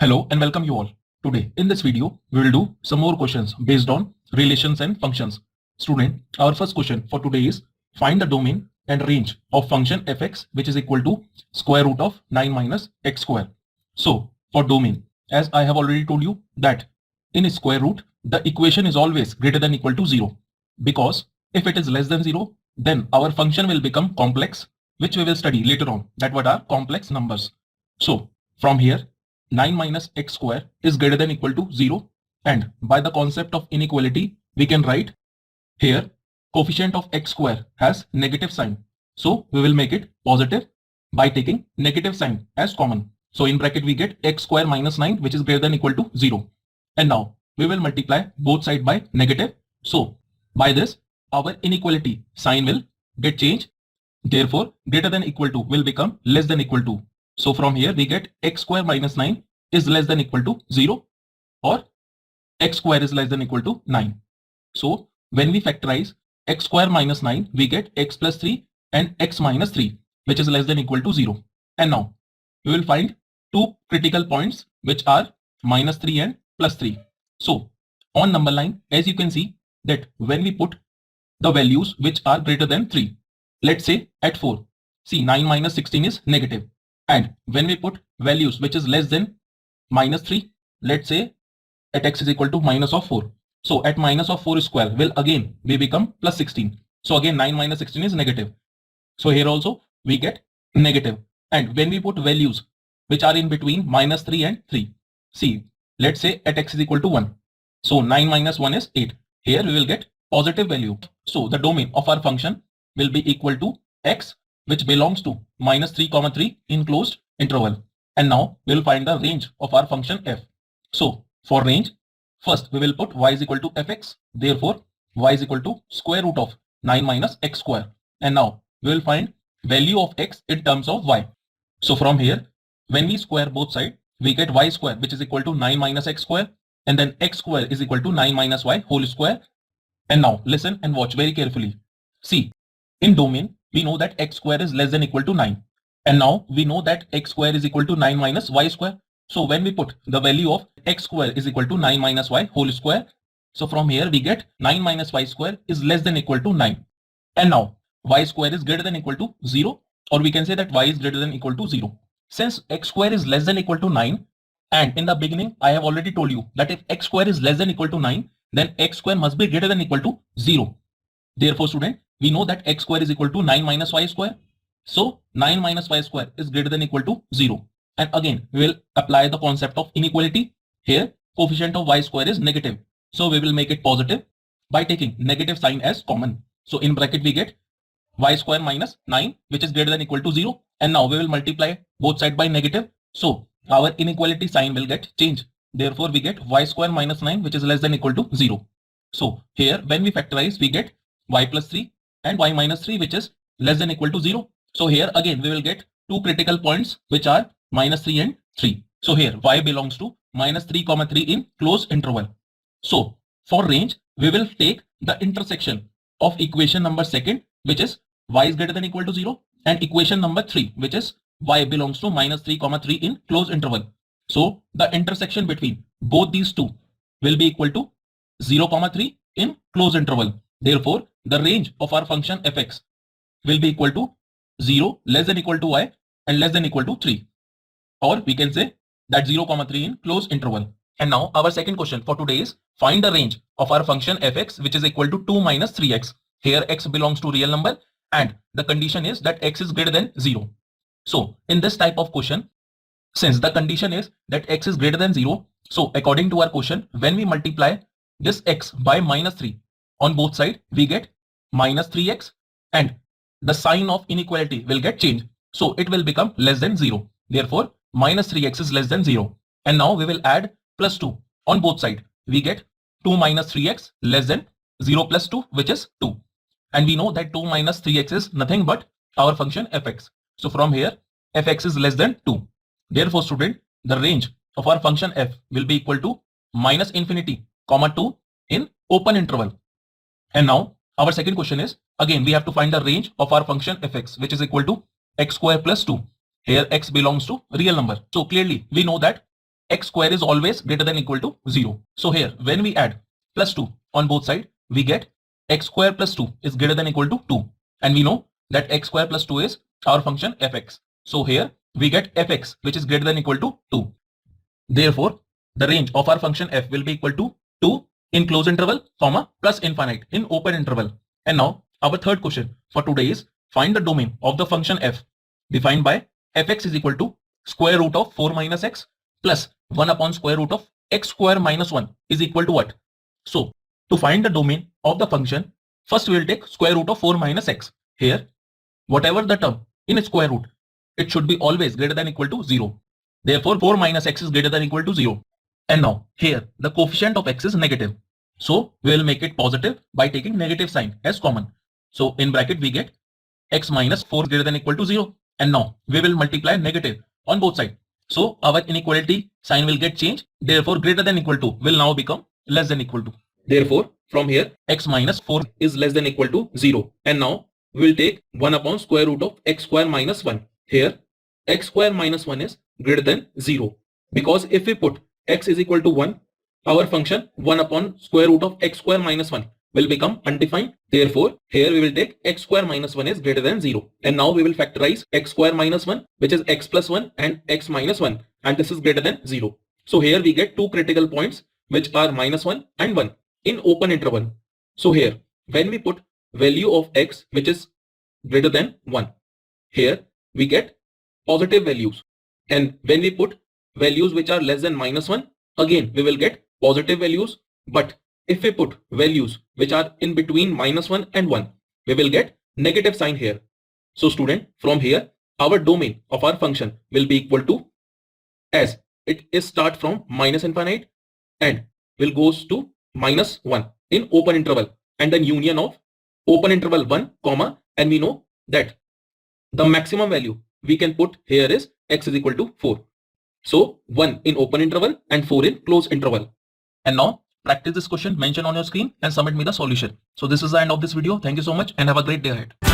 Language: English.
Hello and welcome you all. Today in this video, we will do some more questions based on relations and functions. Student, our first question for today is find the domain and range of function fx which is equal to square root of 9 minus x square. So for domain, as I have already told you that in square root, the equation is always greater than equal to 0 because if it is less than 0, then our function will become complex, which we will study later on, that what are complex numbers. So from here, 9 minus x square is greater than equal to 0, and by the concept of inequality we can write here coefficient of x square has negative sign, so we will make it positive by taking negative sign as common. So in bracket we get x square minus 9 which is greater than equal to 0, and now we will multiply both sides by negative. So by this our inequality sign will get changed, therefore greater than equal to will become less than equal to. So from here we get x square minus 9 is less than equal to 0, or x square is less than equal to 9. So when we factorize x square minus 9, we get x plus 3 and x minus 3 which is less than equal to 0. And now we will find two critical points which are minus 3 and plus 3. So on number line, as you can see that when we put the values which are greater than 3, let's say at 4, see 9 minus 16 is negative. And when we put values which is less than minus 3, let's say at x is equal to minus of 4. So at minus of 4 square will again we become plus 16. So again 9 minus 16 is negative. So here also we get negative. And when we put values which are in between minus 3 and 3, see, let's say at x is equal to 1. So 9 minus 1 is 8. Here we will get positive value. So the domain of our function will be equal to x which belongs to minus 3 comma 3 in closed interval. And now we will find the range of our function f. So for range, first we will put y is equal to fx. Therefore y is equal to square root of 9 minus x square. And now we will find value of x in terms of y. So from here, when we square both sides, we get y square which is equal to 9 minus x square, and then x square is equal to 9 minus y whole square. And now listen and watch very carefully. See, in domain, we know that x square is less than equal to 9. And now we know that x square is equal to 9 minus y square. So when we put the value of x square is equal to 9 minus y whole square, so from here we get 9 minus y square is less than equal to 9. And now y square is greater than equal to 0, or we can say that y is greater than equal to 0. Since x square is less than equal to 9, and in the beginning I have already told you that if x square is less than equal to 9, then x square must be greater than equal to 0. Therefore student, we know that x square is equal to 9 minus y square. So 9 minus y square is greater than equal to 0. And again, we will apply the concept of inequality. Here, coefficient of y square is negative. So we will make it positive by taking negative sign as common. So in bracket we get y square minus 9 which is greater than equal to 0. And now we will multiply both sides by negative. So our inequality sign will get changed. Therefore we get y square minus 9 which is less than equal to 0. So here when we factorize, we get y plus 3 and y minus 3 which is less than equal to 0. So here again we will get two critical points which are minus 3 and 3. So here y belongs to minus 3 comma 3 in closed interval. So for range we will take the intersection of equation number second, which is y is greater than equal to 0, and equation number 3 which is y belongs to minus 3 comma 3 in closed interval. So the intersection between both these two will be equal to 0 comma 3 in closed interval. Therefore the range of our function fx will be equal to 0 less than equal to y and less than equal to 3, or we can say that 0 comma 3 in closed interval. And now our second question for today is find the range of our function fx which is equal to 2 minus 3x. Here x belongs to real number and the condition is that x is greater than 0. So in this type of question, since the condition is that x is greater than 0, so according to our question, when we multiply this x by minus 3 on both sides, we get minus 3x, and the sign of inequality will get changed. So it will become less than 0. Therefore minus 3x is less than 0. And now we will add plus 2 on both sides. We get 2 minus 3x less than 0 plus 2 which is 2. And we know that 2 minus 3x is nothing but our function fx. So from here fx is less than 2. Therefore student, the range of our function f will be equal to minus infinity comma 2 in open interval. And now our second question is, again we have to find the range of our function fx which is equal to x square plus 2. Here x belongs to real number. So clearly we know that x square is always greater than equal to 0. So here, when we add plus 2 on both sides, we get x square plus 2 is greater than equal to 2. And we know that x square plus 2 is our function fx. So here we get fx, which is greater than equal to 2. Therefore, the range of our function f will be equal to 2 in closed interval, comma, plus infinite in open interval. And now our third question for today is find the domain of the function f defined by fx is equal to square root of 4 minus x plus 1 upon square root of x square minus 1 is equal to what? So to find the domain of the function, first we will take square root of 4 minus x. Here, whatever the term in square root, it should be always greater than equal to 0. Therefore, 4 minus x is greater than equal to 0. And now here the coefficient of x is negative. So we will make it positive by taking negative sign as common. So in bracket we get x minus 4 greater than equal to 0. And now we will multiply negative on both sides. So our inequality sign will get changed. Therefore, greater than equal to will now become less than equal to. Therefore, from here x minus 4 is less than equal to 0. And now we will take 1 upon square root of x square minus 1. Here x square minus 1 is greater than 0. Because if we put x is equal to 1, our function 1 upon square root of x square minus 1 will become undefined. Therefore, here we will take x square minus 1 is greater than 0. And now we will factorize x square minus 1, which is x plus 1 and x minus 1. And this is greater than 0. So here we get two critical points, which are minus 1 and 1 in open interval. So here, when we put value of x, which is greater than 1, here we get positive values. And when we put values which are less than minus 1, again we will get positive values. But if we put values which are in between minus 1 and 1, we will get negative sign here. So student, from here our domain of our function will be equal to, as it is start from minus infinite and will goes to minus 1 in open interval, and then union of open interval 1 comma, and we know that the maximum value we can put here is x is equal to 4. So 1 in open interval and 4 in closed interval. And now practice this question mentioned on your screen and submit me the solution. So this is the end of this video. Thank you so much and have a great day ahead.